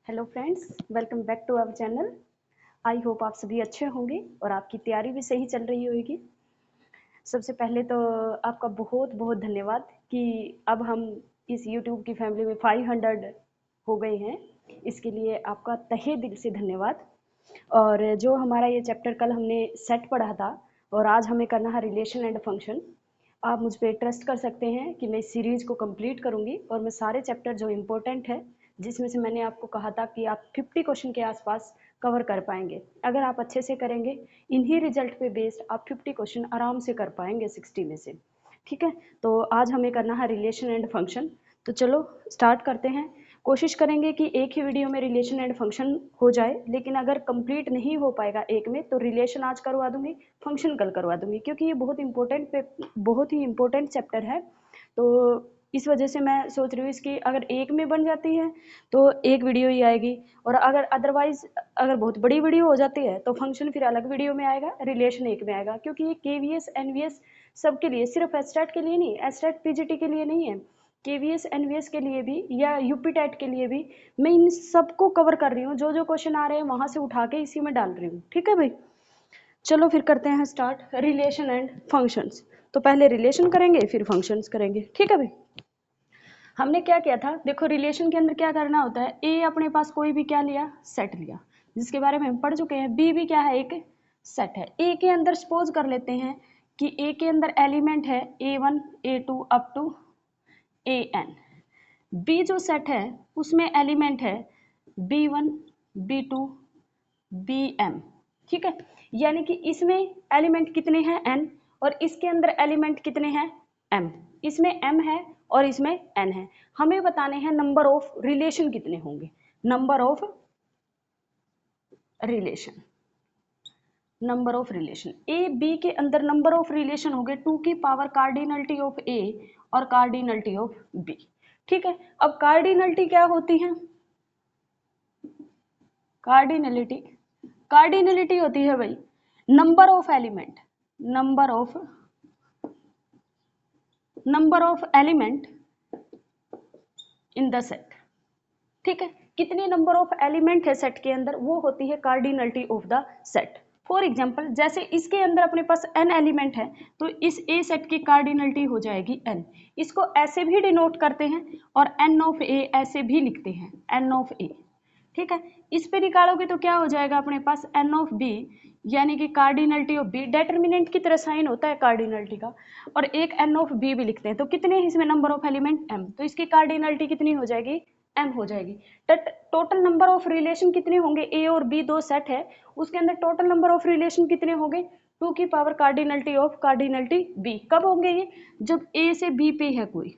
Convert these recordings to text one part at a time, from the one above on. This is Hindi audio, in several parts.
Hello friends, welcome back to our channel. I hope आप सभी अच्छे होंगे और आपकी तैयारी भी सही चल रही होगी। सबसे पहले तो आपका बहुत बहुत धन्यवाद कि अब हम इस यूट्यूब की फैमिली में 500 हो गए हैं। इसके लिए आपका तहे दिल से धन्यवाद। और जो हमारा ये चैप्टर कल हमने सेट पढ़ा था और आज हमें करना है रिलेशन एंड फंक्शन। आप मुझ पर ट्रस्ट कर सकते हैं कि मैं इस सीरीज़ को कंप्लीट करूंगी और मैं सारे चैप्टर जो इम्पोर्टेंट है, जिसमें से मैंने आपको कहा था कि आप 50 क्वेश्चन के आसपास कवर कर पाएंगे। अगर आप अच्छे से करेंगे, इन्हीं रिजल्ट पे बेस्ड आप 50 क्वेश्चन आराम से कर पाएंगे 60 में से। ठीक है, तो आज हमें करना है रिलेशन एंड फंक्शन। तो चलो स्टार्ट करते हैं। कोशिश करेंगे कि एक ही वीडियो में रिलेशन एंड फंक्शन हो जाए, लेकिन अगर कंप्लीट नहीं हो पाएगा एक में तो रिलेशन आज करवा दूंगी, फंक्शन कल करवा दूंगी, क्योंकि ये बहुत ही इम्पोर्टेंट चैप्टर है। तो इस वजह से मैं सोच रही हूँ इसकी अगर एक में बन जाती है तो एक वीडियो ही आएगी, और अगर अदरवाइज अगर बहुत बड़ी वीडियो हो जाती है तो फंक्शन फिर अलग वीडियो में आएगा, रिलेशन एक में आएगा। क्योंकि ये केवीएस एनवीएस सबके लिए, सिर्फ एसटेट के लिए नहीं, एसटेट पीजीटी के लिए नहीं है, केवीएस एनवीएस के लिए भी या यूपी टेट के लिए भी मैं इन सबको कवर कर रही हूँ। जो जो क्वेश्चन आ रहे हैं वहां से उठा के इसी में डाल रही हूँ। ठीक है भाई, चलो फिर करते हैं स्टार्ट रिलेशन एंड फंक्शंस। तो पहले रिलेशन करेंगे फिर फंक्शंस करेंगे। ठीक है भाई, हमने क्या किया था, देखो रिलेशन के अंदर क्या करना होता है। ए अपने पास कोई भी क्या लिया, सेट लिया, जिसके बारे में हम पढ़ चुके हैं। बी भी क्या है, एक सेट है। ए के अंदर सपोज कर लेते हैं कि ए के अंदर एलिमेंट है A1 A2 up to AN। B जो सेट है उसमें एलिमेंट है B1 B2 BM। ठीक है, यानी कि इसमें एलिमेंट कितने हैं, n, और इसके अंदर एलिमेंट कितने हैं, m। इसमें m है और इसमें n है। हमें बताने हैं नंबर ऑफ रिलेशन कितने होंगे। Number of relation, number of relation A B के अंदर नंबर ऑफ रिलेशन हो गए 2 की पावर कार्डिनलिटी ऑफ ए और कार्डिनलिटी ऑफ बी। ठीक है, अब कार्डिनलिटी क्या होती है, कार्डिनलिटी कार्डिनलिटी होती है भाई number of element, number of element in the set. ठीक है, कितने नंबर ऑफ एलिमेंट है सेट के अंदर, वो होती है cardinality of the set. For example, जैसे इसके अंदर अपने पास n एलिमेंट है तो इस ए सेट की कार्डिनलिटी हो जाएगी n। इसको ऐसे भी डिनोट करते हैं और n ऑफ a ऐसे भी लिखते हैं, n ऑफ a। ठीक है, इस पे निकालोगे तो क्या हो जाएगा अपने पास n ऑफ b, यानी कि कार्डिनलिटी ऑफ b डेटर्मिनेंट की तरह साइन होता है कार्डिनलिटी का, और एक n ऑफ b भी लिखते हैं। तो कितने हैं इसमें नंबर ऑफ एलिमेंट m, तो इसकी कार्डिनलिटी कितनी हो जाएगी, m हो जाएगी। टोटल नंबर ऑफ रिलेशन कितने होंगे, a और b दो सेट है, उसके अंदर टोटल नंबर ऑफ रिलेशन कितने होंगे, 2 की power cardinality of cardinality b। कब होंगे ये, जब a से b पे है कोई।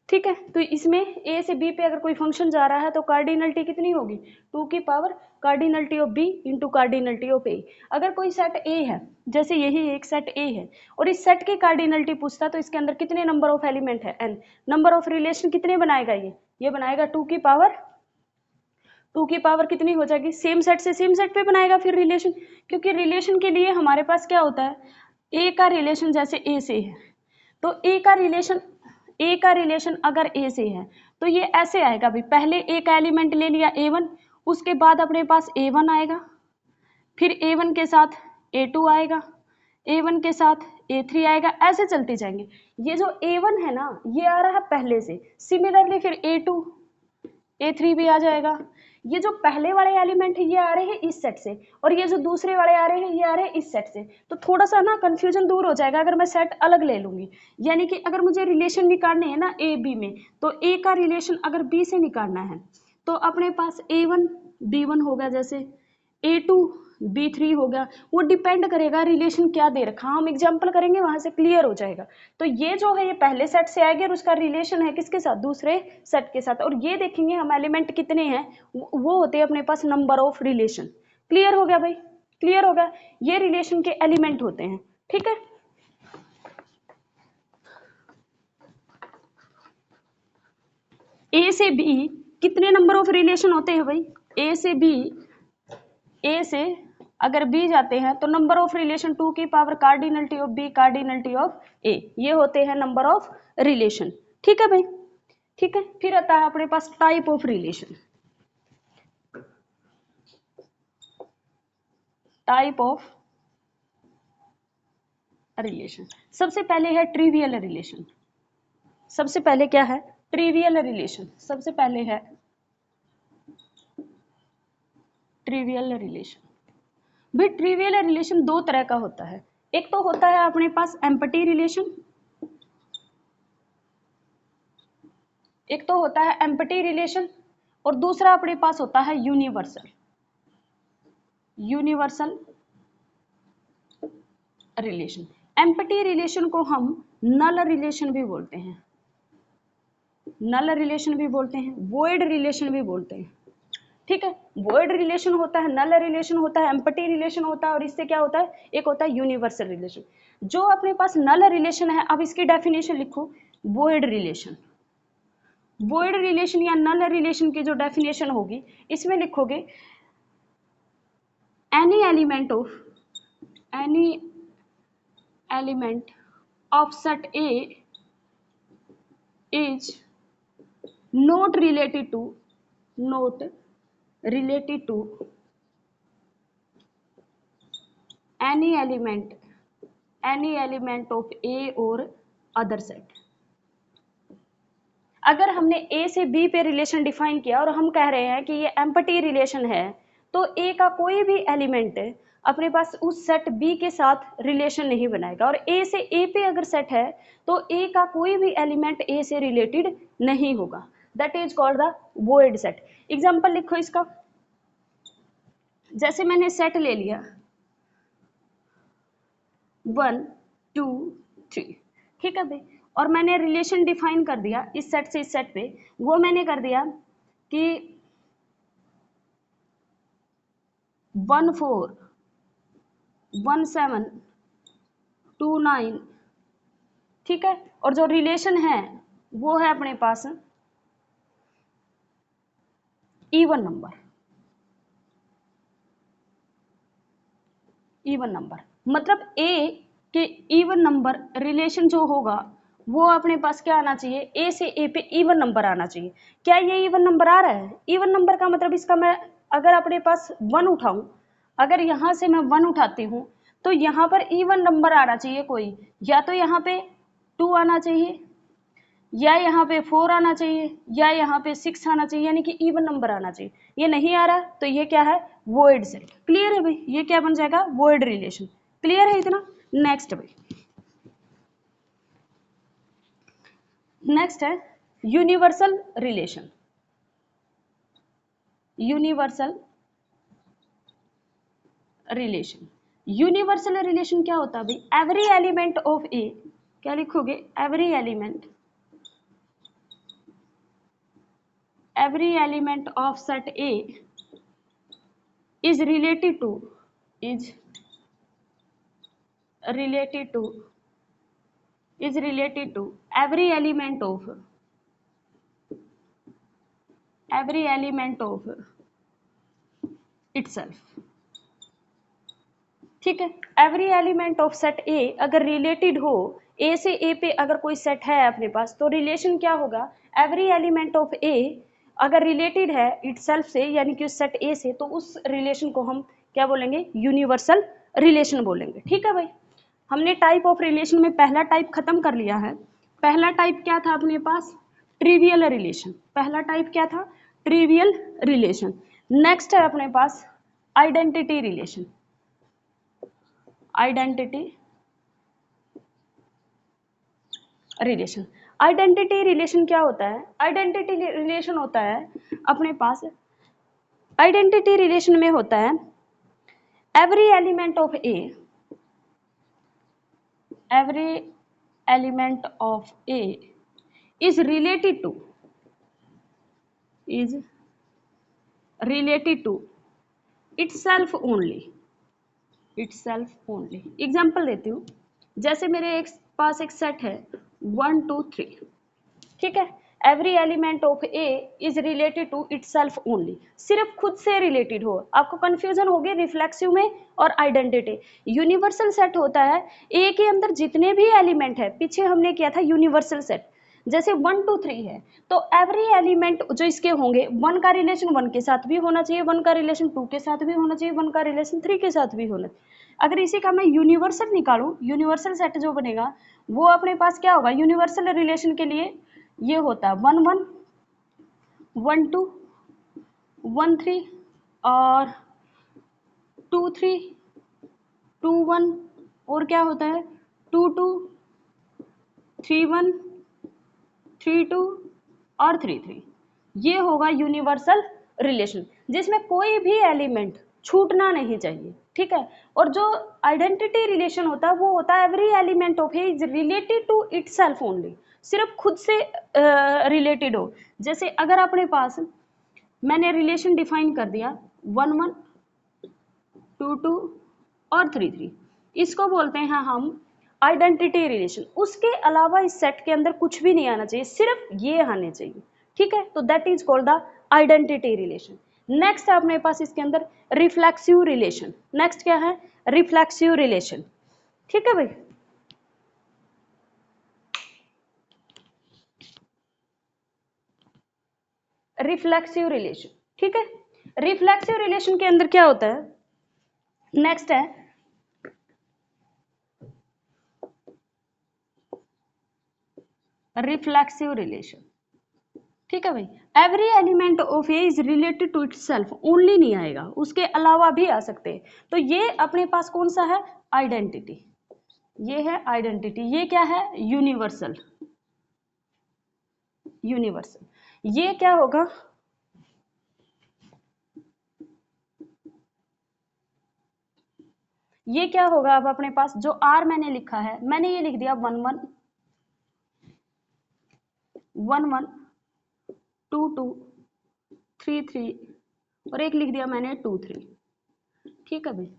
ठीक है, तो इसमें a से b पे अगर कोई फंक्शन जा रहा है तो कार्डिनलिटी कितनी होगी, 2 की power cardinality of b into cardinality of a। अगर कोई सेट a है, जैसे यही एक सेट a है और इस सेट की कार्डिनलिटी पूछता तो इसके अंदर कितने नंबर ऑफ एलिमेंट है, n। नंबर ऑफ रिलेशन कितने बनाएगा ये बनाएगा 2 की पावर कितनी हो जाएगी, सेम सेट से सेम सेट पे बनाएगा फिर रिलेशन। क्योंकि रिलेशन के लिए हमारे पास क्या होता है, ए का रिलेशन जैसे ए से है तो ए का रिलेशन अगर ए से है तो ये ऐसे आएगा भाई, पहले ए का एलिमेंट ले लिया A1, उसके बाद अपने पास A1 आएगा, फिर A1 के साथ A2 आएगा, A1 के साथ A3 आएगा, ऐसे चलते जाएंगे। ये जो A1 है ना ये आ रहा है पहले से, सिमिलरली फिर A2 A3 भी आ जाएगा। ये जो पहले वाले एलिमेंट है ये आ रहे हैं इस सेट से, और ये जो दूसरे वाले आ रहे हैं ये आ रहे हैं इस सेट से। तो थोड़ा सा ना कंफ्यूजन दूर हो जाएगा अगर मैं सेट अलग ले लूंगी। यानी कि अगर मुझे रिलेशन निकालने हैं ना ए बी में, तो ए का रिलेशन अगर बी से निकालना है तो अपने पास A1 B1 होगा, जैसे A2 B3 होगा। वो डिपेंड करेगा रिलेशन क्या दे रखा, हम एग्जाम्पल करेंगे वहां से क्लियर हो जाएगा। तो ये जो है ये पहले सेट से आएगी और उसका रिलेशन है किसके साथ, दूसरे सेट के साथ। और ये देखेंगे हम एलिमेंट कितने हैं, वो होते हैं अपने पास नंबर ऑफ रिलेशन। क्लियर हो गया भाई, क्लियर हो गया, ये रिलेशन के एलिमेंट होते हैं। ठीक है, ए से बी कितने नंबर ऑफ रिलेशन होते हैं भाई, ए से बी, ए से अगर बी जाते हैं तो नंबर ऑफ रिलेशन 2 की power cardinality of B cardinality of A, ये होते हैं नंबर ऑफ रिलेशन। ठीक है भाई, ठीक है। फिर आता है अपने पास type of relation. Type of relation. सबसे पहले है ट्रिवियल रिलेशन। सबसे पहले क्या है? Trivial relation. सबसे पहले है ट्रिवियल रिलेशन। भाई ट्रिवियल रिलेशन दो तरह का होता है। एक तो होता है अपने पास एम्पटी रिलेशन, एक तो होता है एम्पटी रिलेशन, और दूसरा अपने पास होता है यूनिवर्सल रिलेशन। एम्पटी रिलेशन को हम नल रिलेशन भी बोलते हैं, नल रिलेशन भी बोलते हैं, वॉइड रिलेशन भी बोलते हैं। ठीक है, वॉइड रिलेशन होता है, नल रिलेशन होता है, एम्पटी रिलेशन होता है, और इससे क्या होता है? एक होता है यूनिवर्सल रिलेशन। जो अपने पास नल रिलेशन है, अब इसकी डेफिनेशन लिखो, वॉइड रिलेशन। वॉइड रिलेशन या नल रिलेशन की जो डेफिनेशन होगी, इसमें लिखोगे any element of set A is not related to any element of A or other set। अगर हमने A से B पे रिलेशन डिफाइन किया और हम कह रहे हैं कि ये एम्पटी रिलेशन है, तो A का कोई भी एलिमेंट अपने पास उस सेट B के साथ रिलेशन नहीं बनाएगा, और A से A पे अगर सेट है तो A का कोई भी एलिमेंट A से रिलेटेड नहीं होगा। That is called the void set. Example लिखो इसका। जैसे मैंने सेट ले लिया 1 2 3, ठीक है भाई, और मैंने रिलेशन डिफाइन कर दिया इस सेट से इस सेट पे। वो मैंने कर दिया कि 1 4 1 7 2 9, ठीक है, और जो रिलेशन है वो है अपने पास इवन नंबर। इवन नंबर मतलब ए के इवन नंबर रिलेशन जो होगा वो अपने पास क्या आना चाहिए? ए से ए पे इवन नंबर आना चाहिए। क्या ये इवन नंबर आ रहा है? इवन नंबर का मतलब इसका, मैं अगर अपने पास 1 उठाऊं, अगर यहां से मैं 1 उठाती हूं तो यहां पर इवन नंबर आना चाहिए कोई, या तो यहाँ पे 2 आना चाहिए, या यहाँ पे 4 आना चाहिए, या यहाँ पे 6 आना चाहिए, यानी कि इवन नंबर आना चाहिए। ये नहीं आ रहा तो ये क्या है? Void set. क्लियर है भाई? ये क्या बन जाएगा? Void relation. क्लियर है इतना? नेक्स्ट भाई, नेक्स्ट है universal relation. Universal relation, universal relation क्या होता है भाई? एवरी एलिमेंट ऑफ ए, क्या लिखोगे? Every element of set A is related to every element of itself। ठीक है, एवरी एलिमेंट ऑफ सेट ए अगर रिलेटेड हो, ए से ए पे अगर कोई सेट है अपने पास, तो रिलेशन क्या होगा? एवरी एलिमेंट ऑफ ए अगर रिलेटेड है इटसेल्फ से, यानी कि उस सेट ए से, तो उस रिलेशन को हम क्या बोलेंगे? यूनिवर्सल रिलेशन बोलेंगे। ठीक है भाई, हमने टाइप ऑफ रिलेशन में पहला टाइप खत्म कर लिया है। पहला टाइप क्या था अपने पास? Trivial relation. पहला टाइप क्या था? Trivial relation. नेक्स्ट है अपने पास identity relation. Identity relation. Identity relation क्या होता है? आइडेंटिटी रिलेशन होता है अपने पास, आइडेंटिटी रिलेशन में होता है every element of A, every element of A is related to itself only। Example देती हूँ। जैसे मेरे पास एक सेट है 1 2 3, ठीक है, every element of A is related to itself only. सिर्फ खुद से रिलेटेड हो। आपको कंफ्यूजन होगी रिफ्लेक्सिव में और आइडेंटिटी। यूनिवर्सल सेट होता है ए के अंदर जितने भी एलिमेंट है, पीछे हमने किया था यूनिवर्सल सेट, जैसे 1 2 3 है तो एवरी एलिमेंट जो इसके होंगे 1 का रिलेशन 1 के साथ भी होना चाहिए, 1 का रिलेशन 2 के साथ भी होना चाहिए, 1 का रिलेशन 3 के साथ भी होना चाहिए। अगर इसी का मैं यूनिवर्सल निकालूं, यूनिवर्सल सेट जो बनेगा वो अपने पास क्या होगा, यूनिवर्सल रिलेशन के लिए ये होता है 1 1 1 2 1 3 और 2 3 2 1 और क्या होता है 2 2 3 1 3 2 और 3 3। ये होगा यूनिवर्सल रिलेशन जिसमें कोई भी एलिमेंट छूटना नहीं चाहिए, ठीक है। और जो आइडेंटिटी रिलेशन होता है वो होता है every element of is related to itself only, सिर्फ खुद से रिलेटेड हो। जैसे अगर अपने पास मैंने रिलेशन डिफाइन कर दिया 1 1 2 2 और 3 3, इसको बोलते हैं हम आइडेंटिटी रिलेशन। उसके अलावा इस सेट के अंदर कुछ भी नहीं आना चाहिए, सिर्फ ये आने चाहिए, ठीक है। तो that is called the identity relation. Next है अपने पास इसके अंदर रिफ्लेक्सिव रिलेशन। नेक्स्ट क्या है, रिफ्लेक्सिव रिलेशन, ठीक है भाई। रिफ्लेक्सिव रिलेशन, ठीक है। रिफ्लेक्सिव रिलेशन के अंदर क्या होता है, नेक्स्ट है रिफ्लेक्सिव रिलेशन, ठीक है भाई। Every element of A is related to itself only नहीं आएगा, उसके अलावा भी आ सकते हैं। तो ये अपने पास कौन सा है, आइडेंटिटी, ये है आइडेंटिटी। ये क्या है, यूनिवर्सल, यूनिवर्सल। ये क्या होगा, ये क्या होगा, अब अपने पास जो आर मैंने लिखा है, मैंने ये लिख दिया 1 1 1 1 2 2 3 3 और एक लिख दिया मैंने 2 3, ठीक है भाई।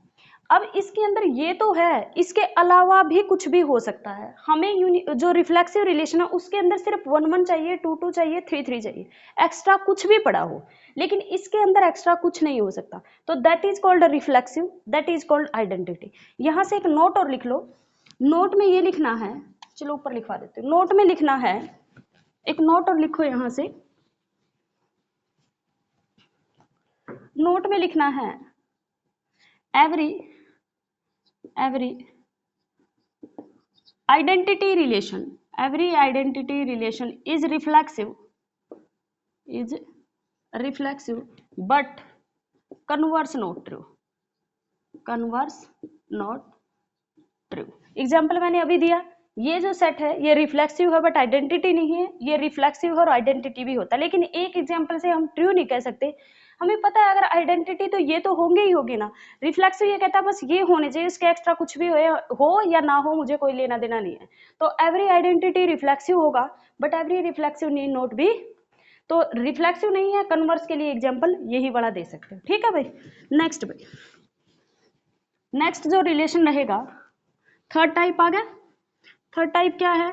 अब इसके अंदर ये तो है, इसके अलावा भी कुछ भी हो सकता है। हमें जो रिफ्लेक्सिव रिलेशन है उसके अंदर सिर्फ 1 1 चाहिए, 2 2 चाहिए, 3 3 चाहिए, एक्स्ट्रा कुछ भी पड़ा हो, लेकिन इसके अंदर एक्स्ट्रा कुछ नहीं हो सकता। तो that is called reflexive, that is called identity. यहां से एक नोट और लिख लो, नोट में ये लिखना है, चलो ऊपर लिखवा देते हो, नोट में लिखना है, एक नोट और लिखो यहां से, नोट में लिखना है every identity relation, every identity relation is reflexive but converse not true, example मैंने अभी दिया, ये जो सेट है ये रिफ्लेक्सिव है बट आइडेंटिटी नहीं है, ये रिफ्लेक्सिव है और आइडेंटिटी भी होता है, लेकिन एक एग्जाम्पल से हम ट्रू नहीं कह सकते। हमें पता है अगर आइडेंटिटी तो ये तो होंगे ही होगी ना, रिफ्लेक्सिव ये कहता है बस ये होने चाहिए, इसके एक्स्ट्रा कुछ भी हो या ना हो मुझे कोई लेना देना नहीं है। तो एवरी आइडेंटिटी रिफ्लेक्सिव होगा but every reflexive need not be, तो रिफ्लेक्सिव नहीं है, कन्वर्स के लिए एग्जाम्पल यही वाला दे सकते हो, ठीक है भाई। नेक्स्ट भाई, नेक्स्ट जो रिलेशन रहेगा थर्ड टाइप आ गया। थर्ड टाइप क्या है,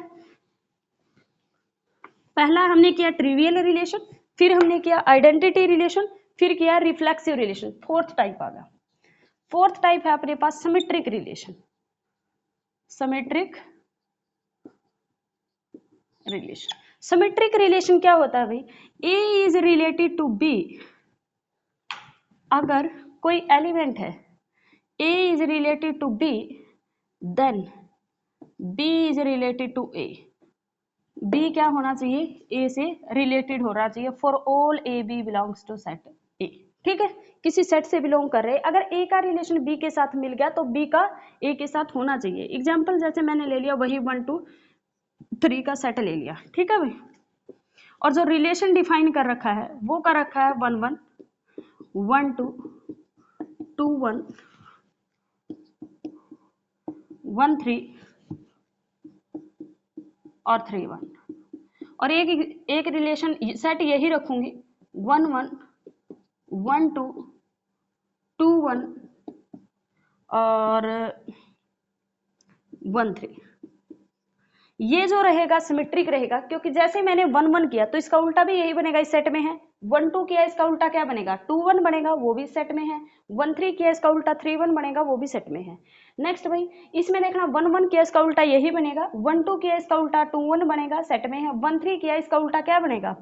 पहला हमने किया ट्रिवियल रिलेशन, फिर हमने किया आइडेंटिटी रिलेशन, फिर किया रिफ्लेक्सिव रिलेशन, फोर्थ टाइप आ गया। फोर्थ टाइप है अपने पास symmetric relation, symmetric relation. Symmetric relation क्या होता है भाई, A is related to B, अगर कोई एलिमेंट है A is related to B then B is related to A, B क्या होना चाहिए, ए से रिलेटेड होना चाहिए for all A B belongs to set A, ठीक है। किसी सेट से बिलोंग कर रहे, अगर ए का रिलेशन बी के साथ मिल गया तो बी का ए के साथ होना चाहिए। एग्जाम्पल जैसे मैंने ले लिया वही 1 2 3 का सेट ले लिया, ठीक है भाई। और जो रिलेशन डिफाइन कर रखा है वो कर रखा है 1 1 1 2 2 1 1 3 और 3 1, और एक रिलेशन सेट यही रखूंगी 1 1 1 2 2 1 और 1 3। ये जो रहेगा सिमेट्रिक रहेगा, क्योंकि जैसे मैंने 1 1 किया तो इसका उल्टा भी यही बनेगा, इस सेट में है 1 2 किया इसका उल्टा क्या बनेगा 2 1 बनेगा, वो भी सेट में है। 1 3 किया इसका उल्टा 3 1 बनेगा, वो भी सेट में है। नेक्स्ट भाई इसमें देखना 1 1 किया इसका उल्टा यही बनेगा, 1 2 किया इसका उल्टा 2 1 बनेगा, सेट में है। 1 3 किया इसका उल्टा क्या बनेगा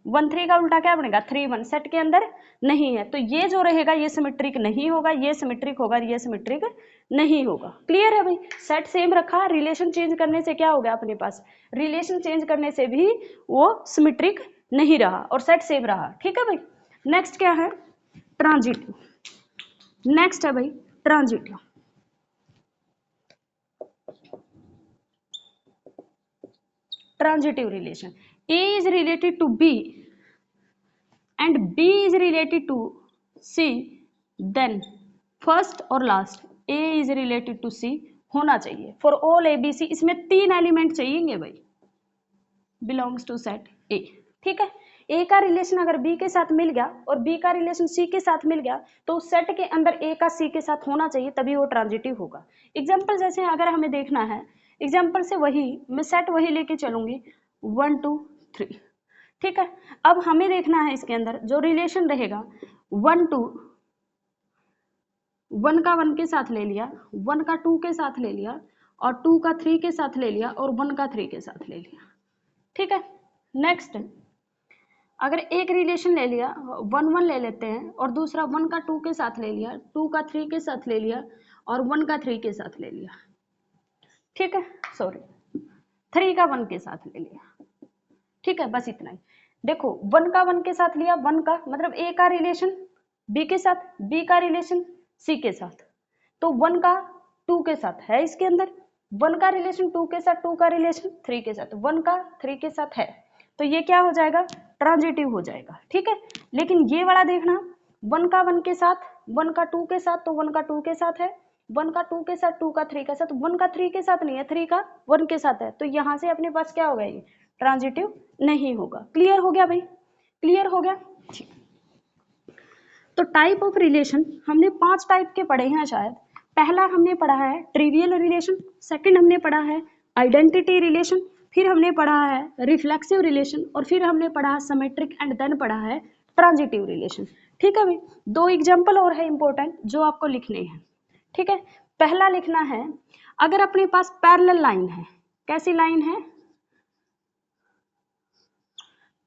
1 3 का उल्टा क्या बनेगा 3 1, सेट के अंदर नहीं है। तो ये जो रहेगा ये सिमेट्रिक नहीं होगा, ये सिमेट्रिक होगा, ये सिमेट्रिक नहीं होगा। क्लियर है भाई, सेट सेम रखा, रिलेशन चेंज करने से क्या हो गया अपने पास, रिलेशन चेंज करने से भी वो सिमेट्रिक नहीं रहा और सेट सेम रहा। ठीक है भाई। नेक्स्ट क्या है ट्रांजिटिव, नेक्स्ट है भाई transitive. Transitive relation, A is related to B and B is related to C, then first और last A is related to C होना चाहिए for all ABC। इसमें 3 एलिमेंट चाहिए भाई, बिलोंग्स टू सेट A। ठीक है, A का रिलेशन अगर B के साथ मिल गया और B का रिलेशन C के साथ मिल गया तो सेट के अंदर A का C के साथ होना चाहिए, तभी वो ट्रांजिटिव होगा। एग्जाम्पल जैसे अगर हमें देखना है, एग्जाम्पल से वही मैं सेट वही लेके चलूंगी 1 2 3। ठीक है, अब हमें देखना है इसके अंदर जो रिलेशन रहेगा 1 2, 1 का 1 के साथ ले लिया, 1 का 2 के साथ ले लिया और 2 का 3 के साथ ले लिया और 1 का 3 के साथ ले लिया। ठीक है, नेक्स्ट अगर एक रिलेशन ले लिया 1 1 ले लेते हैं और दूसरा 1 का 2 के साथ ले लिया, 2 का 3 के साथ ले लिया और 1 का 3 के साथ ले लिया। ठीक है, सॉरी 3 का 1 के साथ ले लिया। ठीक है, बस इतना ही। देखो 1 का 1 के साथ लिया, 1 का मतलब A का रिलेशन B के साथ, B का रिलेशन C के साथ, तो 1 का 2 के साथ है इसके अंदर, 1 का रिलेशन 2 के साथ, 2 का रिलेशन 3 के साथ, 1 का 3 के साथ है, तो ये क्या हो जाएगा ट्रांजिटिव हो जाएगा। ठीक है, लेकिन ये वाला देखना 1 का 1 के साथ, 1 का 2 के साथ, तो 1 का 2 के साथ है, 1 का 2 के साथ, 2 का 3 के साथ, 1 का 3 के साथ नहीं है, 3 का 1 के साथ है, तो यहाँ से अपने पास क्या होगा, ये ट्रांजिटिव नहीं होगा। क्लियर हो गया भाई, क्लियर हो गया। ठीक, तो टाइप ऑफ रिलेशन हमने 5 टाइप के पढ़े हैं शायद। पहला हमने पढ़ा है ट्रिवियल रिलेशन, सेकंड हमने पढ़ा है आइडेंटिटी रिलेशन, फिर हमने पढ़ा है रिफ्लेक्सिव रिलेशन और फिर हमने पढ़ा है सिमेट्रिक एंड देन पढ़ा है ट्रांजिटिव रिलेशन। ठीक है भाई, 2 एग्जाम्पल और है इंपॉर्टेंट जो आपको लिखने हैं। ठीक है, पहला लिखना है अगर अपने पास पैरेलल लाइन है, कैसी लाइन है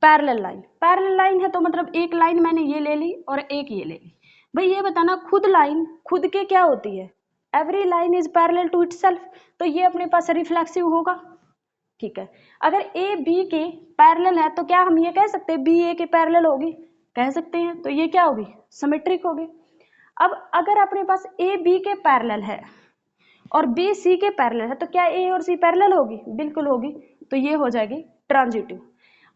पैरेलल लाइन, पैरेलल लाइन है तो मतलब एक लाइन मैंने ये ले ली और एक ये ले ली। भाई ये बताना खुद लाइन खुद के क्या होती है, every line is parallel to itself, तो ये अपने पास रिफ्लेक्सिव होगा। ठीक है, अगर ए बी के पैरेलल है तो क्या हम ये कह सकते हैं बी ए के पैरेलल होगी, कह सकते हैं, तो ये क्या होगी सिमेट्रिक होगी। अब अगर अपने पास ए बी के पैरेलल है और बी सी के पैरेलल है तो क्या ए और सी पैरेलल होगी, बिल्कुल होगी, तो ये हो जाएगी ट्रांजिटिव।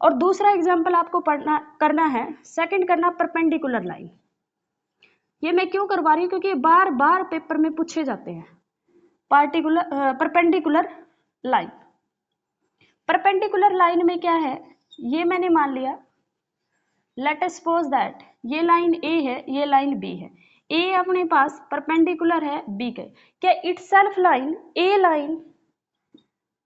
और दूसरा एग्जाम्पल आपको पढ़ना करना है, सेकंड करना परपेंडिकुलर लाइन। ये मैं क्यों करवा रही हूँ क्योंकि बार बार पेपर में पूछे जाते हैं। परपेंडिकुलर लाइन, परपेंडिकुलर लाइन में क्या है, ये मैंने मान लिया लेट अस सपोज दैट ये लाइन ए है, ये लाइन बी है, ए अपने पास परपेंडिकुलर है बी के, क्या इटसेल्फ लाइन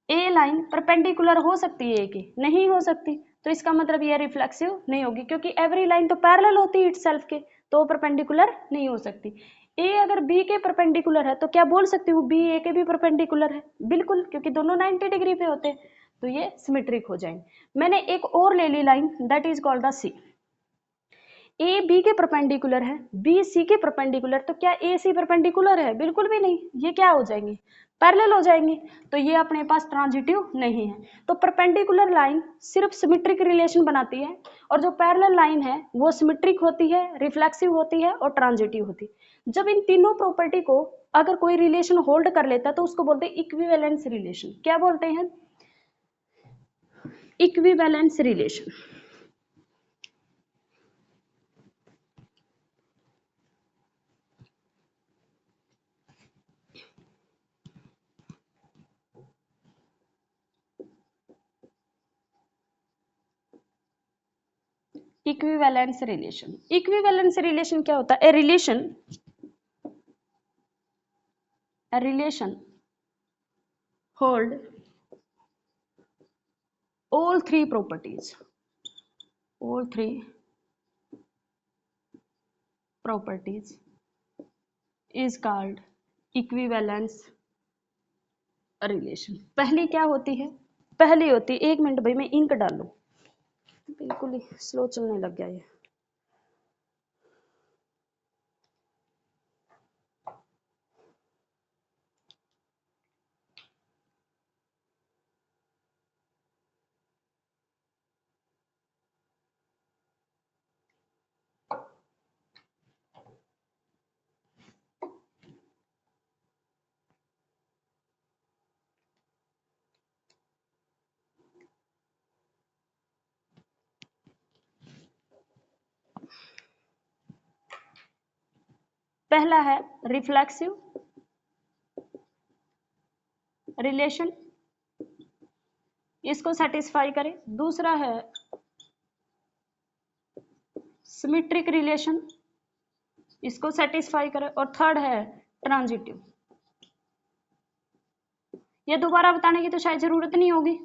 ए लाइन परपेंडिकुलर हो सकती है ए के, नहीं हो सकती, तो इसका मतलब ये रिफ्लेक्सिव नहीं होगी क्योंकि एवरी लाइन तो पैरेलल होती है इटसेल्फ के, तो परपेंडिकुलर नहीं हो सकती। ए अगर बी के परपेंडिकुलर है तो क्या बोल सकती हूँ बी ए के भी परपेंडिकुलर है, बिल्कुल, क्योंकि दोनों 90 डिग्री पे होते हैं, तो ये सिमेट्रिक हो जाएंगे। मैंने एक और ले ली line that is called the C, A B के परपेंडिकुलर है, बी सी के परपेंडिकुलर, तो क्या ए सी परपेंडिकुलर है, बिल्कुल भी नहीं, ये क्या हो जाएंगे पैरेलल हो जाएंगे, तो ये अपने पास ट्रांजिटिव नहीं है। तो परपेंडिकुलर लाइन सिर्फ सिमेट्रिक रिलेशन बनाती है और जो पैरेलल लाइन है वो सिमेट्रिक होती है, रिफ्लेक्सिव होती है और ट्रांजिटिव होती है। जब इन तीनों प्रॉपर्टी को अगर कोई रिलेशन होल्ड कर लेता है तो उसको बोलते हैं इक्विवेलेंस रिलेशन। क्या बोलते हैं, equivalence relation. Equivalence relation, equivalence relation क्या होता है, A relation hold all three properties properties is called equivalence relation. पहली क्या होती है? पहली होती है, एक मिनट भाई मैं इंक डालूं, बिल्कुल ही स्लो चलने लग गया ये। पहला है रिफ्लेक्सिव रिलेशन, इसको सेटिस्फाई करे। दूसरा है सिमेट्रिक रिलेशन, इसको सेटिस्फाई करे। और थर्ड है ट्रांजिटिव। ये दोबारा बताने की तो शायद जरूरत नहीं होगी।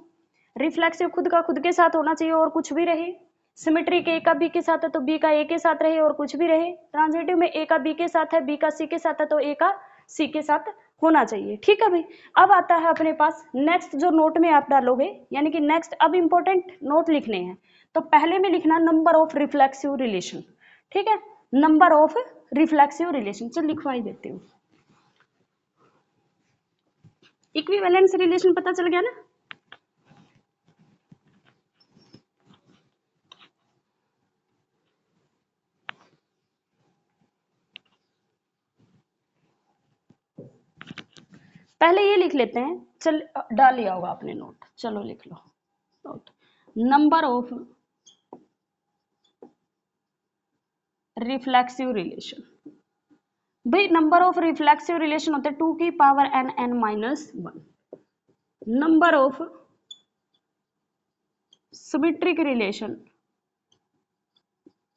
रिफ्लेक्सिव खुद का खुद के साथ होना चाहिए और कुछ भी रहे। सिमेट्रिक ए का बी के साथ है तो बी का ए के साथ रहे और कुछ भी रहे। ट्रांजिटिव में ए का बी के साथ है, बी का सी के साथ है तो ए का सी के साथ होना चाहिए। ठीक है भाई। अब आता है अपने पास नेक्स्ट, जो नोट में आप डालोगे, यानी कि नेक्स्ट अब इंपॉर्टेंट नोट लिखने हैं। तो पहले में लिखना नंबर ऑफ रिफ्लेक्सिव रिलेशन। ठीक है, नंबर ऑफ रिफ्लेक्सिव रिलेशन। चल लिखवा ही देती हूँ। इक्विवेलेंस रिलेशन पता चल गया ना? पहले ये लिख लेते हैं। चल डाल लिया होगा आपने नोट, चलो लिख लो note. Number of reflexive relation. भाई नंबर ऑफ रिफ्लेक्सिव रिलेशन होते हैं 2 की power n n minus 1। Number of symmetric relation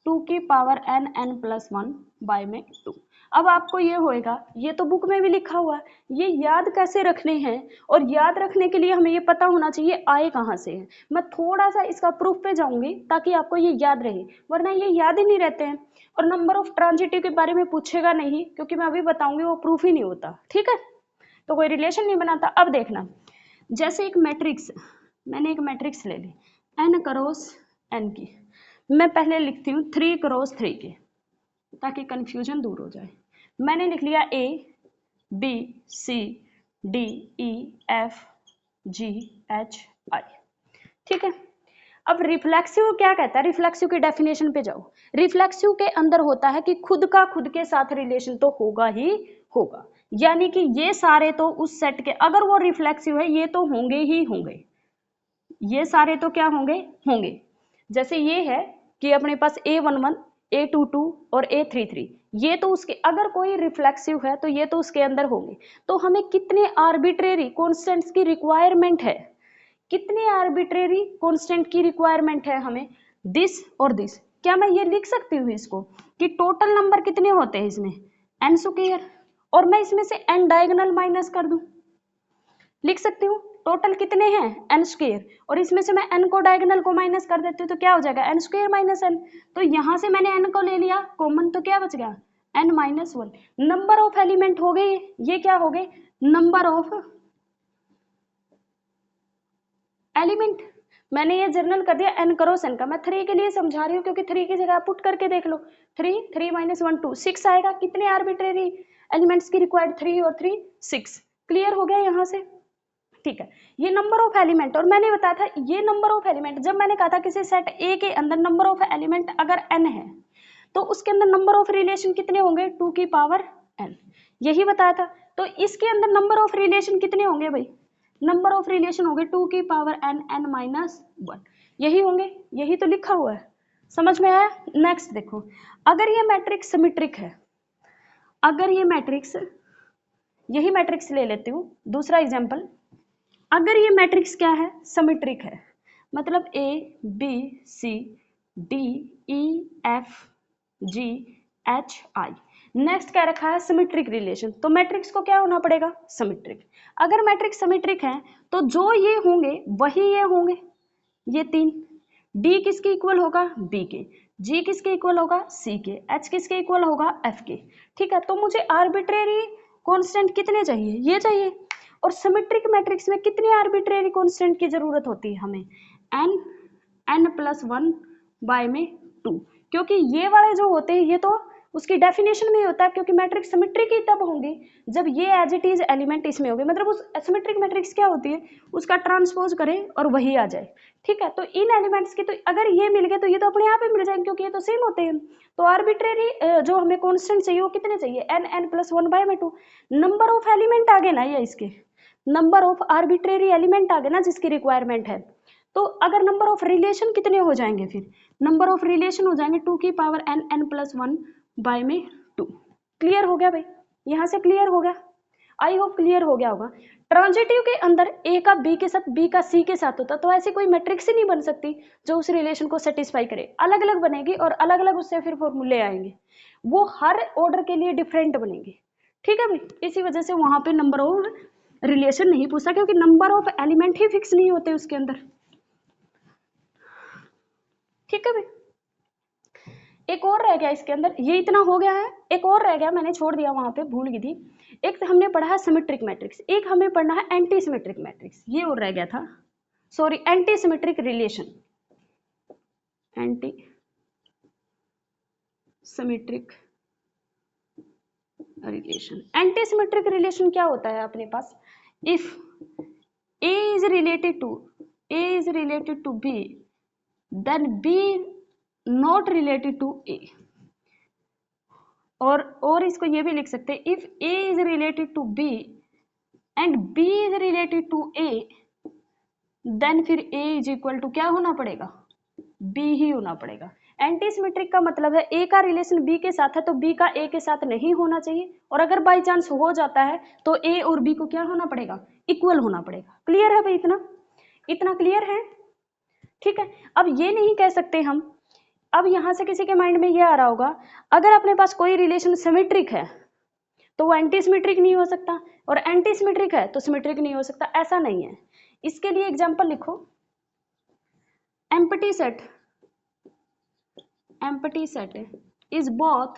2 की power n n plus 1 by में 2। अब आपको ये होएगा, ये तो बुक में भी लिखा हुआ है, ये याद कैसे रखने हैं? और याद रखने के लिए हमें ये पता होना चाहिए आए कहाँ से है। मैं थोड़ा सा इसका प्रूफ पे जाऊंगी ताकि आपको ये याद रहे, वरना ये याद ही नहीं रहते हैं। और नंबर ऑफ ट्रांजिटिव के बारे में पूछेगा नहीं, क्योंकि मैं अभी बताऊंगी वो प्रूफ ही नहीं होता। ठीक है, तो कोई रिलेशन नहीं बनाता। अब देखना, जैसे एक मैट्रिक्स, मैंने एक मैट्रिक्स ले ली n क्रॉस n की, मैं पहले लिखती हूँ 3 क्रॉस 3 के, ताकि कंफ्यूजन दूर हो जाए। मैंने लिख लिया A B C D E F G H I। ठीक है, अब रिफ्लेक्सिव क्या कहता है? रिफ्लेक्सिव की डेफिनेशन पे जाओ। रिफ्लेक्सिव के अंदर होता है कि खुद का खुद के साथ रिलेशन तो होगा ही होगा, यानी कि ये सारे तो उस सेट के, अगर वो रिफ्लेक्सिव है ये तो होंगे ही होंगे, ये सारे तो क्या होंगे? होंगे। जैसे ये है कि अपने पास A11 A22 और A33, ये तो उसके, अगर कोई रिफ्लेक्सिव है तो ये तो उसके अंदर होंगे। तो हमें कितने आर्बिट्रेरी कॉन्स्टेंट्स की रिक्वायरमेंट है? कितने आर्बिट्रेरी कॉन्स्टेंट की रिक्वायरमेंट है हमें? दिस और दिस। क्या मैं ये लिख सकती हूँ इसको कि टोटल नंबर कितने होते हैं इसमें? n स्क्वायर, और मैं इसमें से n डायगोनल माइनस कर दूं, लिख सकती हूँ टोटल कितने हैं? n स्क्वायर, और इसमें से मैं n को डायगोनल को माइनस कर देती हूँ तो क्या हो जाएगा? n square minus n। तो यहाँ से मैंने n को ले लिया कॉमन, तो क्या बच गया? n minus 1। Number of element हो गए ये, क्या हो गए? Number of element. मैंने ये जर्नल कर दिया n क्रॉस n का। मैं 3 के लिए समझा रही हूँ क्योंकि 3 की जगह पुट करके देख लो। 3 माइनस 1 2 6 आएगा। कितने आर्बिट्रेरी एलिमेंट्स की रिक्वायर्ड? 3 और 3 6। क्लियर हो गया यहाँ से? ठीक है, ये नंबर ऑफ एलिमेंट। और मैंने बताया था ये नंबर ऑफ एलिमेंट, जब मैंने कहा था किसी सेट ए के अंदर नंबर ऑफ एलिमेंट अगर n है तो उसके अंदर नंबर ऑफ रिलेशन कितने होंगे? 2 की पावर n, यही बताया था। तो इसके अंदर नंबर ऑफ रिलेशन कितने होंगे भाई? नंबर ऑफ रिलेशन होंगे 2 की पावर n n माइनस 1, यही होंगे, यही तो लिखा हुआ है। समझ में आया? नेक्स्ट देखो, अगर ये मैट्रिक्स सिमेट्रिक है, अगर ये मैट्रिक्स, यही मैट्रिक्स ले लेती हूँ दूसरा एग्जाम्पल। अगर ये मैट्रिक्स क्या है? सिमेट्रिक है, मतलब A B C D E F G H I। Next क्या रखा है? Symmetric relation. तो मैट्रिक्स को क्या होना पड़ेगा? सिमेट्रिक। अगर मैट्रिक्स सिमेट्रिक है तो जो ये होंगे वही ये होंगे, ये 3। डी किसके इक्वल होगा, बी के, जी किसके इक्वल होगा, सी के, एच किसके इक्वल होगा, एफ के। ठीक है, तो मुझे आर्बिट्रेरी कांस्टेंट कितने चाहिए, ये चाहिए। और सिमेट्रिक मैट्रिक्स में कितने आर्बिट्रेरी कांस्टेंट की जरूरत होती है हमें, n+1 बाय में 2, क्योंकि ये वाले जो होते हैं ये तो उसकी डेफिनेशन में होता है, क्योंकि मैट्रिक्स सिमेट्रिक ही तब होंगी जब ये एज इट इज एलिमेंट इसमें होंगे, मतलब उस सिमेट्रिक मैट्रिक्स क्या होती है, उसका ट्रांसपोज करें और वही आ जाए। ठीक है, तो इन एलिमेंट्स की तो अगर ये मिल गए तो ये तो अपने आप ही मिल जाएंगे, क्योंकि ये तो सेम होते हैं। तो आर्बिट्रेरी जो हमें कांस्टेंट चाहिए वो कितने चाहिए, n+1 बाय में 2। नंबर ऑफ एलिमेंट आ गए ना, ये इसके नंबर ऑफ आर्बिट्रेरी एलिमेंट आ गए ना जिसकी रिक्वायरमेंट है। तो अगर नंबर ऑफ रिलेशन कितने हो जाएंगे, फिर नंबर ऑफ रिलेशन हो जाएंगे 2 की पावर n+1 बाय में 2। क्लियर हो गया भाई, यहां से क्लियर हो गया, आई होप क्लियर हो गया होगा। ट्रांजिटिव के अंदर ए का बी के साथ, बी का सी के साथ होता, तो ऐसी कोई मैट्रिक्स ही नहीं बन सकती जो उस रिलेशन को सेटिस्फाई करे, अलग अलग बनेगी और अलग अलग उससे फिर फॉर्मूले आएंगे, वो हर ऑर्डर के लिए डिफरेंट बनेंगे। ठीक है भाई, इसी वजह से वहां पे नंबर ऑफ रिलेशन नहीं पूछा, क्योंकि number of element he fix नहीं होते उसके अंदर। ठीक है भाई, एक और रह गया इसके अंदर, ये इतना हो गया है, एक और रह गया, मैंने छोड़ दिया वहां पे, भूल गई थी। एक तो हमने पढ़ा है सिमेट्रिक मैट्रिक्स, एक हमें पढ़ना है एंटी सिमेट्रिक मैट्रिक्स, ये और रह गया था, sorry, anti symmetric relation. Anti symmetric relation, anti symmetric relation क्या होता है अपने पास, if A is related to B, then B not related to A। और इसको ये भी लिख सकते हैं, if A is related to B and B is related to A, then फिर A is equal to क्या होना पड़ेगा, B ही होना पड़ेगा। एंटी सिमेट्रिक का मतलब है A का रिलेशन B के साथ है तो B का A के साथ नहीं होना चाहिए, और अगर बाई चांस हो जाता है तो A और B को क्या होना पड़ेगा, इक्वल होना पड़ेगा। क्लियर है भाई, इतना इतना क्लियर है। ठीक है, अब ये नहीं कह सकते हम, अब यहां से किसी के माइंड में ये आ रहा होगा, अगर अपने पास कोई रिलेशन सिमेट्रिक है तो वो एंटी सिमेट्रिक नहीं हो सकता, और एंटी सिमेट्रिक है तो सिमेट्रिक नहीं हो सकता, ऐसा नहीं है। इसके लिए एग्जांपल लिखो, empty set is both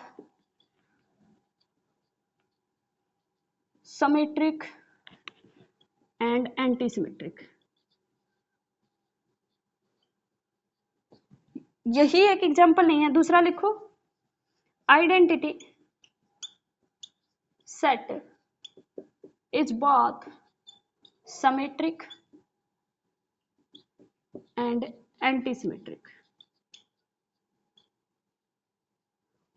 symmetric and anti symmetric. यही एक एग्जांपल नहीं है, दूसरा लिखो, identity set is both symmetric and anti symmetric.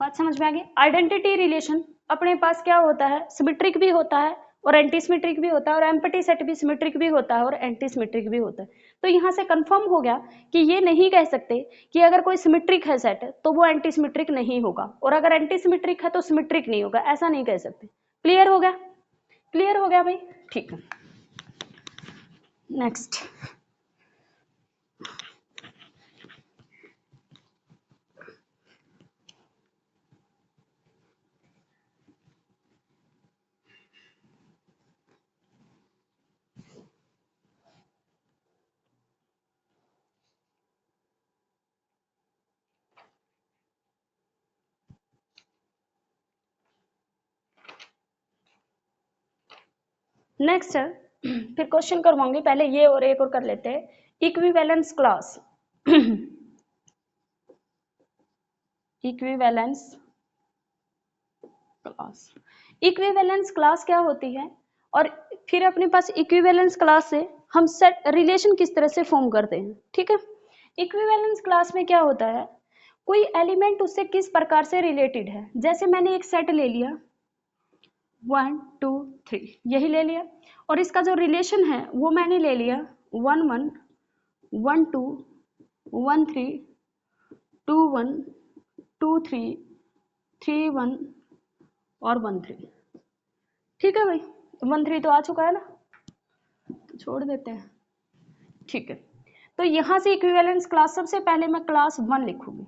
बात समझ में आ गई। आइडेंटिटी रिलेशन अपने पास क्या होता है, सिमेट्रिक भी होता है और एंटी सिमेट्रिक भी होता है, और एम्प्टी सेट भी सिमेट्रिक भी होता है और एंटी सिमेट्रिक भी होता है। तो यहाँ से कंफर्म हो गया कि ये नहीं कह सकते कि अगर कोई सिमेट्रिक है सेट तो वो एंटी सिमेट्रिक नहीं होगा, और अगर एंटी सिमेट्रिक है तो सिमेट्रिक नहीं होगा, ऐसा नहीं कह सकते। क्लियर हो गया, क्लियर हो गया भाई, ठीक है। नेक्स्ट, नेक्स्ट फिर क्वेश्चन करवाऊंगी, पहले ये और एक और कर लेते हैं। Equivalence class, equivalence class, equivalence class क्या होती है, और फिर अपने पास इक्विवेलेंस क्लास से हम सेट रिलेशन किस तरह से फॉर्म करते हैं। ठीक है, इक्विवेलेंस क्लास में क्या होता है, कोई एलिमेंट उससे किस प्रकार से रिलेटेड है। जैसे मैंने एक सेट ले लिया 1 2 3, यही ले लिया, और इसका जो रिलेशन है वो मैंने ले लिया 1 1 1 2 1 3 2 1 2 3 3 1 और 1 3। ठीक है भाई, 1 3 तो आ चुका है ना, तो छोड़ देते हैं। ठीक है, तो यहां से इक्विवेलेंस क्लास, सबसे पहले मैं क्लास 1 लिखूंगी,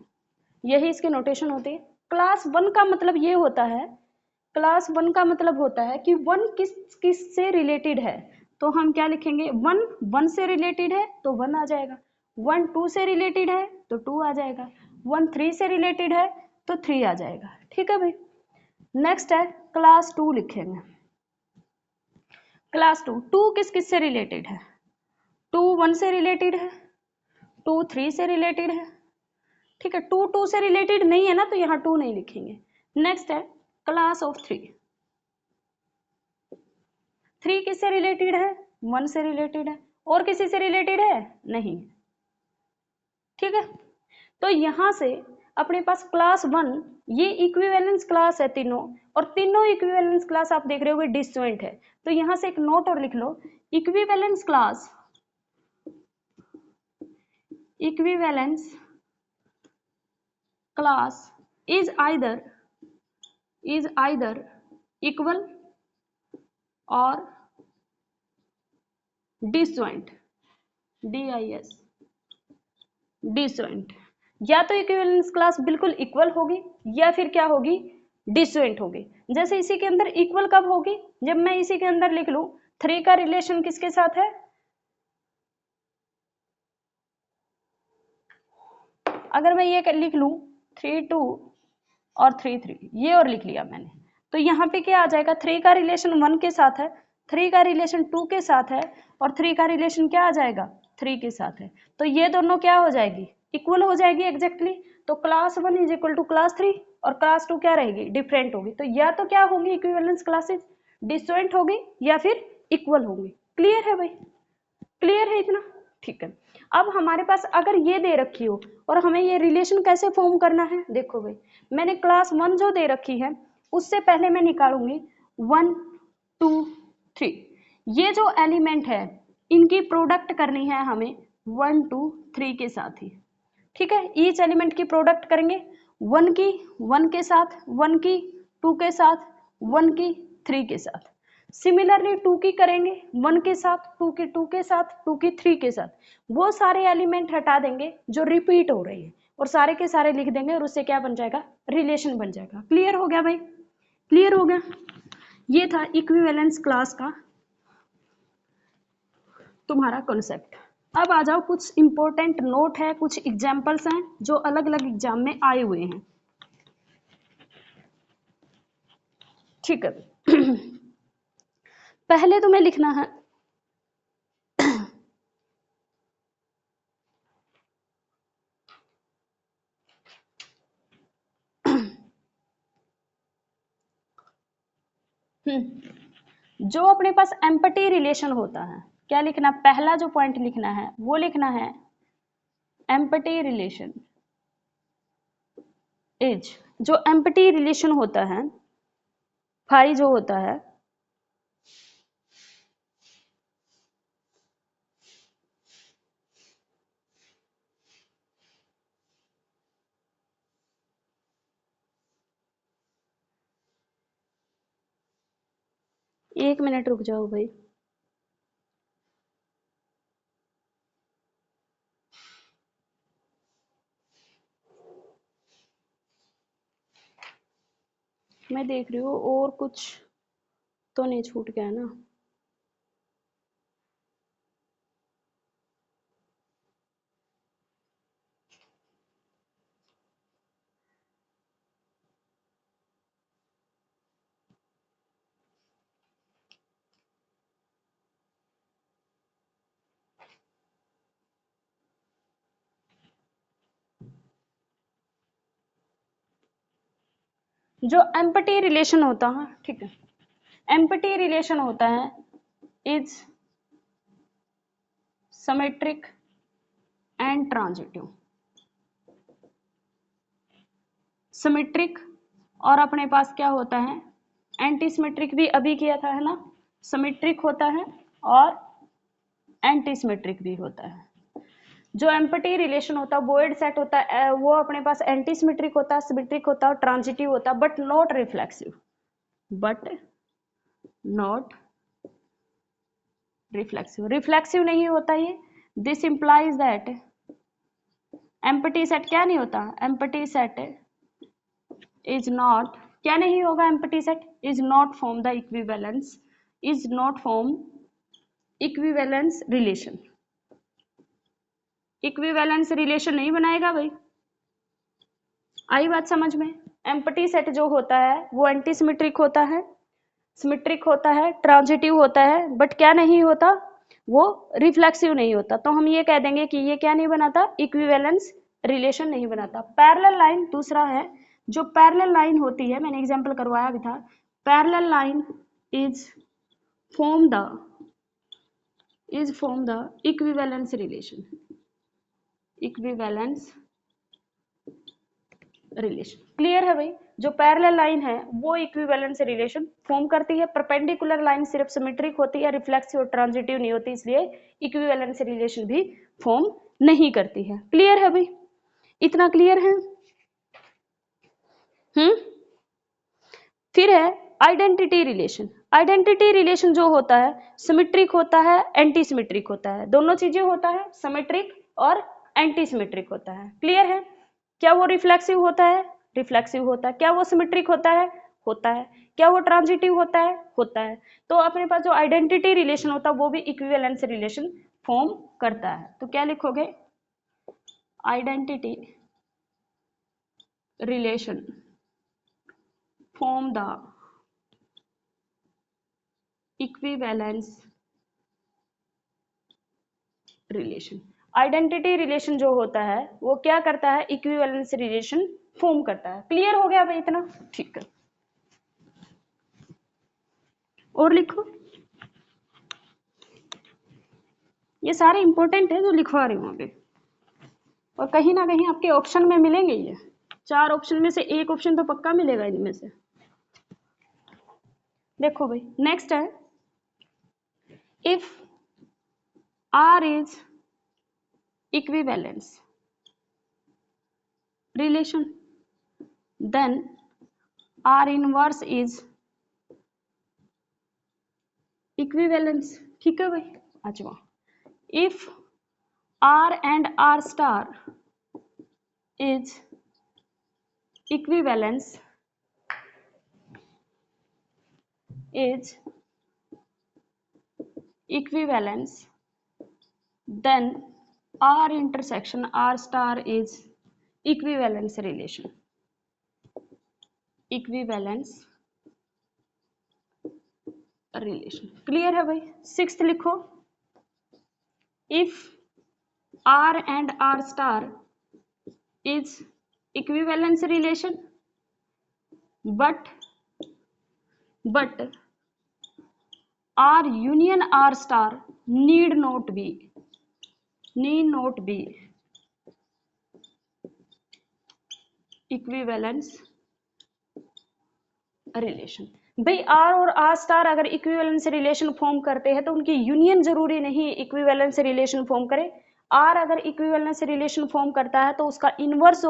यही इसकी नोटेशन होती है। क्लास 1 का मतलब ये होता है, क्लास 1 का मतलब होता है कि 1 किस किस से रिलेटेड है, तो हम क्या लिखेंगे, 1 1 से रिलेटेड है तो 1 आ जाएगा, 1 2 से रिलेटेड है तो 2 आ जाएगा, 1 3 से रिलेटेड है तो 3 आ जाएगा। ठीक है भाई। नेक्स्ट है क्लास 2 लिखेंगे। क्लास 2, 2 किस किस से रिलेटेड है? 2 1 से रिलेटेड है, 2 3 से रिलेटेड है। ठीक है, 2 2 से रिलेटेड नहीं है ना तो यहाँ 2 नहीं लिखेंगे। नेक्स्ट है क्लास ऑफ 3, 3 किससे रिलेटेड है? 1 से रिलेटेड है। और किसी से रिलेटेड है? नहीं। ठीक है, तो यहां से अपने पास क्लास 1 ये इक्विवेलेंस क्लास है तीनों, और तीनों इक्विवेलेंस क्लास आप देख रहे हो डिसजॉइंट है। तो यहां से एक नोट और लिख लो, equivalence class is either equal और डिसजॉइंट, डिसजॉइंट। या तो इक्विवेलेंस क्लास बिल्कुल इक्वल होगी या फिर क्या होगी? डिसजॉइंट होगी। जैसे इसी के अंदर इक्वल कब होगी? जब मैं इसी के अंदर लिख लूं 3 का रिलेशन किसके साथ है? अगर मैं ये लिख लूं 3 2 और 3 3, ये और लिख लिया मैंने, तो यहाँ पे क्या आ जाएगा? 3 का रिलेशन 1 के साथ है, 3 का रिलेशन 2 के साथ है, और 3 का रिलेशन क्या आ जाएगा? 3 के साथ है। तो ये दोनों क्या हो जाएगी? इक्वल हो जाएगी एग्जैक्टली। तो class 1 is equal to class 3 और क्लास 2 क्या रहेगी? डिफरेंट होगी। तो या तो क्या होंगी इक्विवेलेंस क्लासेस? डिसजॉइंट होगी या फिर इक्वल होंगी। क्लियर है भाई? क्लियर है इतना? ठीक है। अब हमारे पास अगर ये दे रखी हो और हमें ये रिलेशन कैसे फॉर्म करना है, देखो भाई, मैंने क्लास 1 जो दे रखी है उससे पहले मैं निकालूंगी 1 2 3। ये जो एलिमेंट है इनकी प्रोडक्ट करनी है हमें 1 2 3 के साथ ही। ठीक है, ईच एलिमेंट की प्रोडक्ट करेंगे, 1 की 1 के साथ, 1 की 2 के साथ, 1 की 3 के साथ। सिमिलरली 2 की करेंगे 1 के साथ, 2 की 2 के साथ, 2 की 3 के साथ। वो सारे एलिमेंट हटा देंगे जो रिपीट हो रही है और सारे के सारे लिख देंगे और उससे क्या बन जाएगा? रिलेशन बन जाएगा। क्लियर हो गया भाई? क्लियर हो गया? ये था इक्विवेलेंस क्लास का तुम्हारा कॉन्सेप्ट। अब आ जाओ, कुछ इंपॉर्टेंट नोट है, कुछ एग्जाम्पल्स हैं जो अलग अलग एग्जाम में आए हुए हैं। ठीक है। पहले तुम्हें लिखना है जो अपने पास एम्पटी रिलेशन होता है, क्या लिखना? पहला जो पॉइंट लिखना है वो लिखना है एम्पटी रिलेशन इज, जो एम्पटी रिलेशन होता है, फाई जो होता है, एक मिनट रुक जाओ भाई। मैं देख रही हूँ और कुछ तो नहीं छूट गया ना। जो एम्पटी रिलेशन होता है, ठीक है, एम्पटी रिलेशन होता है is symmetric and transitive. Symmetric और अपने पास क्या होता है? एंटी सिमेट्रिक भी अभी किया था है ना। सिमेट्रिक होता है और एंटी सिमेट्रिक भी होता है। जो एम्पटी रिलेशन होता है, वॉइड सेट होता है, वो अपने पास एंटी सिमेट्रिक होता है, सिमेट्रिक होता है और ट्रांजिटिव होता है, but not reflexive, but not reflexive. Reflexive नहीं होता ये। This implies that empty set क्या नहीं होता? एम्पटी सेट इज नॉट, क्या नहीं होगा? Empty set is not form the equivalence, is not form equivalence relation. Equivalence relation नहीं बनाएगा भाई। आई बात समझ में? एम्प्टी सेट जो होता है वो एंटी सिमेट्रिक होता है, सिमेट्रिक होता है, ट्रांजिटिव होता है, बट क्या नहीं होता, वो रिफ्लेक्सिव नहीं होता। तो हम ये कह देंगे कि ये क्या नहीं बनाता, इक्विवेलेंस रिलेशन नहीं बनाता। पैरेलल लाइन दूसरा है, जो पैरेलल लाइन होती है, मैंने एग्जांपल करवाया भी था, parallel line is form the equivalence relation, equivalence relation. Clear है भाई? जो पैरेलल लाइन है वो इक्विवेलेंस रिलेशन फॉर्म करती है। परपेंडिकुलर लाइन सिर्फ सिमेट्रिक होती है, रिफ्लेक्सिव और ट्रांजिटिव नहीं होती, इसलिए इक्विवेलेंस रिलेशन भी फॉर्म नहीं करती है। क्लियर है भाई? इतना क्लियर है? फिर है आइडेंटिटी रिलेशन। आइडेंटिटी रिलेशन जो होता है सिमेट्रिक होता है, एंटी सिमेट्रिक होता है, दोनों चीजें होता है, सिमेट्रिक और एंटी सिमेट्रिक होता है। क्लियर है? क्या वो रिफ्लेक्सिव होता है? रिफ्लेक्सिव होता है। क्या वो सिमेट्रिक होता है? होता है। क्या वो ट्रांजिटिव होता है? होता है। तो अपने पास जो आइडेंटिटी रिलेशन होता है वो भी इक्विवेलेंस रिलेशन फॉर्म करता है। तो क्या लिखोगे? Identity relation form the equivalence relation. Identity relation जो होता है वो क्या करता है, इक्विवेलेंस रिलेशन फॉर्म करता है। क्लियर हो गया भाई इतना? ठीक है, और लिखो। ये सारे इंपॉर्टेंट है जो लिखवा रही हूँ अभी, और कहीं ना कहीं आपके ऑप्शन में मिलेंगे। ये 4 ऑप्शन में से एक ऑप्शन तो पक्का मिलेगा इनमें से। देखो भाई, नेक्स्ट है, if R is equivalence relation then R inverse is equivalence. ठीक है भाई? अच्छा, if R and R star is equivalence then R intersection R star is equivalence relation, equivalence relation। Clear है भाई? 6th लिखो, if R and R star is equivalence relation but R union R star need not be equivalence relation. भाई आर और आर स्टार अगर इक्विवेलेंस रिलेशन फॉर्म करते हैं तो उनकी यूनियन जरूरी नहीं इक्विवेलेंस रिलेशन फॉर्म करे। आर अगर इक्विवेलेंस रिलेशन फॉर्म करता है तो उसका इनवर्स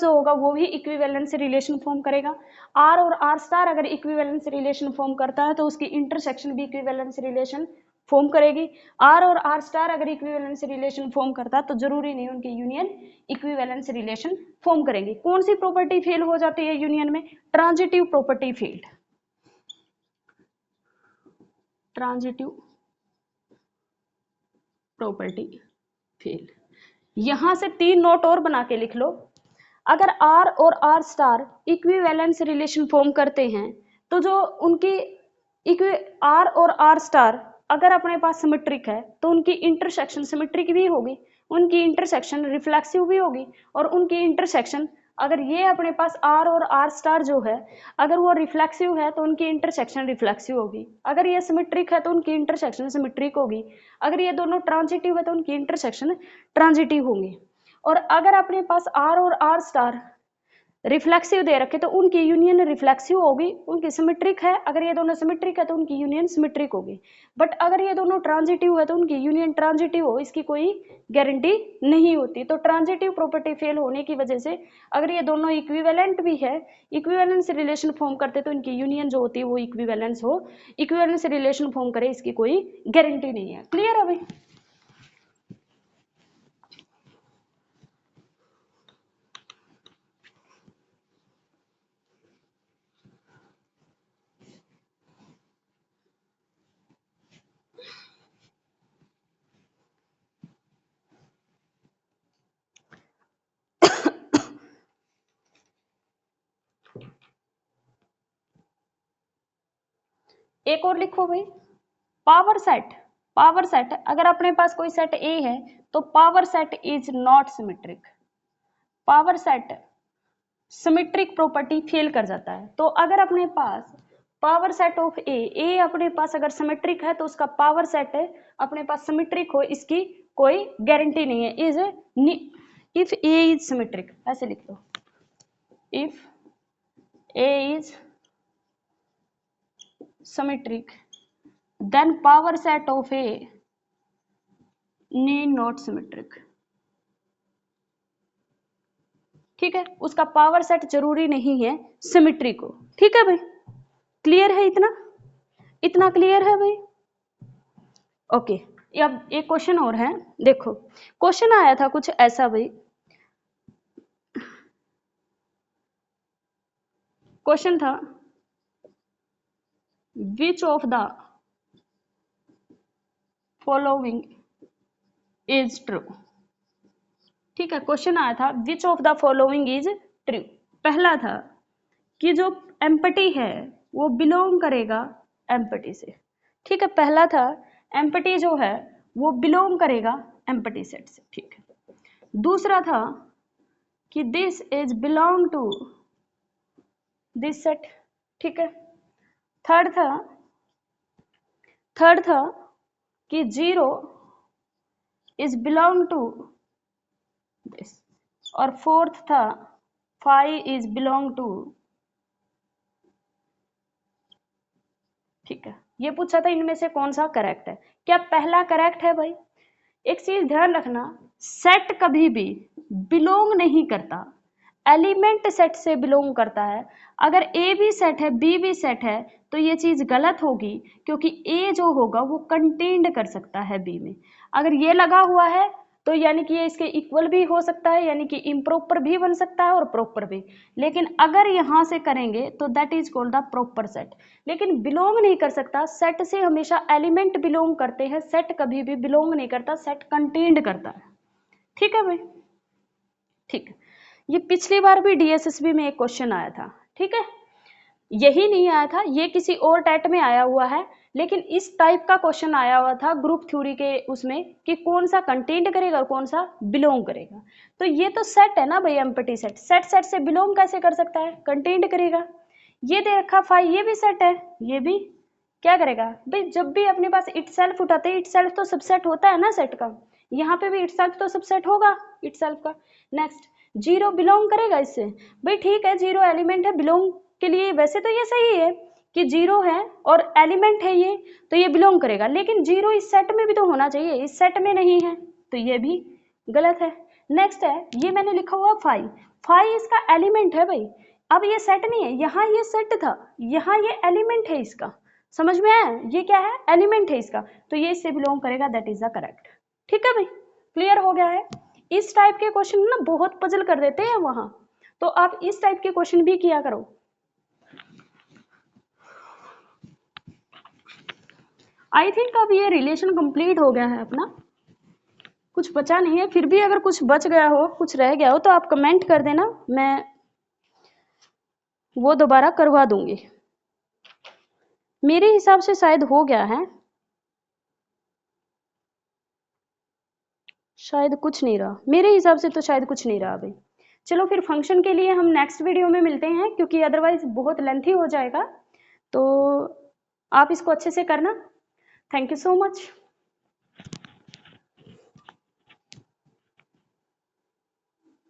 होगा वो भी इक्विवेलेंस रिलेशन फॉर्म करेगा। आर और आर स्टार अगर इक्विवेलेंस रिलेशन फॉर्म करता है तो उसकी इंटरसेक्शन भी इक्विवेलेंस रिलेशन फॉर्म करेगी। आर और आर स्टार अगर इक्विवेलेंस रिलेशन फॉर्म करता है तो जरूरी नहीं उनकी यूनियन इक्विवेलेंस रिलेशन फॉर्म करेंगे। कौन सी प्रॉपर्टी फेल हो जाती है यूनियन में? Transitive property failed, transitive property fail. यहां से 3 नोट और बना के लिख लो। अगर R और R star equivalence relation form करते हैं तो जो उनकी R और R स्टार अगर अपने पास सिमेट्रिक है तो उनकी इंटरसेक्शन सिमेट्रिक भी होगी, उनकी इंटरसेक्शन रिफ्लेक्सिव भी होगी, और उनकी इंटरसेक्शन अगर ये अपने पास R और R स्टार जो है अगर वो रिफ्लेक्सिव है तो उनकी इंटरसेक्शन रिफ्लेक्सिव होगी, अगर ये सिमेट्रिक है तो उनकी इंटरसेक्शन सिमेट्रिक होगी, अगर ये दोनों ट्रांजिटिव है तो उनकी इंटरसेक्शन ट्रांजिटिव होंगी। और अगर अपने पास R और R स्टार रिफ्लेक्सिव दे रखे तो उनकी यूनियन रिफ्लेक्सिव होगी, उनकी सिमेट्रिक है, अगर ये दोनों सिमेट्रिक है तो उनकी यूनियन सिमेट्रिक होगी। बट अगर ये दोनों ट्रांजिटिव है तो उनकी यूनियन ट्रांजिटिव हो, इसकी कोई गारंटी नहीं होती। तो ट्रांजिटिव प्रॉपर्टी फेल होने की वजह से अगर ये दोनों इक्विवेलेंट भी है, इक्विवेलेंस रिलेशन फॉर्म करते तो इनकी यूनियन जो होती है वो इक्विवेलेंस रिलेशन फॉर्म करे, इसकी कोई गारंटी नहीं है। क्लियर है भाई? एक और लिखो भाई, पावर सेट। पावर सेट अगर अपने पास कोई सेट ए है तो power set is not symmetric. Power set symmetric property fail कर जाता है। तो अगर अपने पास पावर सेट ऑफ ए अपने पास अगर सिमेट्रिक है तो उसका पावर सेट है अपने पास सिमेट्रिक हो, इसकी कोई गारंटी नहीं है। Is if A is symmetric, ऐसे लिख लो, if A is symmetric then power set of A need not symmetric. ठीक है, उसका पावर सेट जरूरी नहीं है सिमेट्रिक हो। ठीक है भाई, क्लियर है इतना? इतना क्लियर है भाई? ओके, अब एक क्वेश्चन और है, देखो क्वेश्चन आया था कुछ ऐसा भाई, क्वेश्चन था which of the following is true. ठीक है, क्वेश्चन आया था which of the following is true. पहला था कि जो एम्पटी है वो बिलोंग करेगा एम्पटी से। ठीक है, पहला था एम्पटी जो है वो बिलोंग करेगा एम्पटी सेट से। ठीक है, दूसरा था कि this is belong to this set. ठीक है, थर्ड था कि 0 इज बिलोंग टू दिस, और फोर्थ था 5 इज बिलोंग टू। ठीक है, ये पूछा था इनमें से कौन सा करेक्ट है। क्या पहला करेक्ट है भाई? एक चीज ध्यान रखना, सेट कभी भी बिलोंग नहीं करता, एलिमेंट सेट से बिलोंग करता है। अगर ए भी सेट है बी भी सेट है तो ये चीज गलत होगी, क्योंकि ए जो होगा वो कंटेन्ड कर सकता है बी में। अगर ये लगा हुआ है तो यानी कि ये इसके इक्वल भी हो सकता है, यानी कि इम्प्रॉपर भी बन सकता है और प्रॉपर भी। लेकिन अगर यहाँ से करेंगे तो that is called the proper set. लेकिन बिलोंग नहीं कर सकता, सेट से हमेशा एलिमेंट बिलोंग करते हैं, सेट कभी भी बिलोंग नहीं करता, सेट कंटेन्ड करता है। ठीक है भाई? ठीक है, ये पिछली बार भी डीएसएसबी में एक क्वेश्चन आया था। ठीक है, यही नहीं आया था, ये किसी और टेट में आया हुआ है, लेकिन इस टाइप का क्वेश्चन आया हुआ था ग्रुप थ्योरी के उसमें कि कौन सा कंटेंट करेगा और कौन सा बिलोंग करेगा। तो ये तो सेट है ना भाई, एम्पटी सेट, सेट सेट से बिलोंग कैसे कर सकता है? कंटेंट करेगा। ये दे रखा 5, ये भी सेट है, ये भी क्या करेगा भाई? जब भी अपने पास इटसेल्फ उठाते हैं, इटसेल्फ तो सबसेट होता है ना सेट का, यहाँ पे भी इटसेल्फ तो सबसेट होगा इटसेल्फ का। नेक्स्ट, 0 बिलोंग करेगा इससे भाई। ठीक है, 0 एलिमेंट है, बिलोंग के लिए वैसे तो ये सही है कि 0 है और एलिमेंट है ये, तो ये बिलोंग करेगा। लेकिन 0 इस सेट में भी तो होना चाहिए, इस सेट में नहीं है तो ये भी गलत है। नेक्स्ट है, ये मैंने लिखा हुआ 5 इसका एलिमेंट है भाई। अब ये सेट नहीं है, यहाँ ये सेट था, यहाँ ये एलिमेंट है इसका। समझ में आया? ये क्या है? एलिमेंट है इसका, तो ये इससे बिलोंग करेगा, दैट इज द करेक्ट। ठीक है भाई, क्लियर हो गया है? इस टाइप के क्वेश्चन ना बहुत पजल कर देते हैं वहां, तो आप इस टाइप के क्वेश्चन भी किया करो। आई थिंक अब ये रिलेशन कंप्लीट हो गया है अपना, कुछ बचा नहीं है। फिर भी अगर कुछ बच गया हो, कुछ रह गया हो तो आप कमेंट कर देना, मैं वो दोबारा करवा दूंगी। मेरे हिसाब से शायद हो गया है, शायद कुछ नहीं रहा मेरे हिसाब से, तो शायद कुछ नहीं रहा अभी। चलो फिर फंक्शन के लिए हम नेक्स्ट वीडियो में मिलते हैं, क्योंकि अदरवाइज बहुत लेंथी हो जाएगा। तो आप इसको अच्छे से करना। Thank you so much.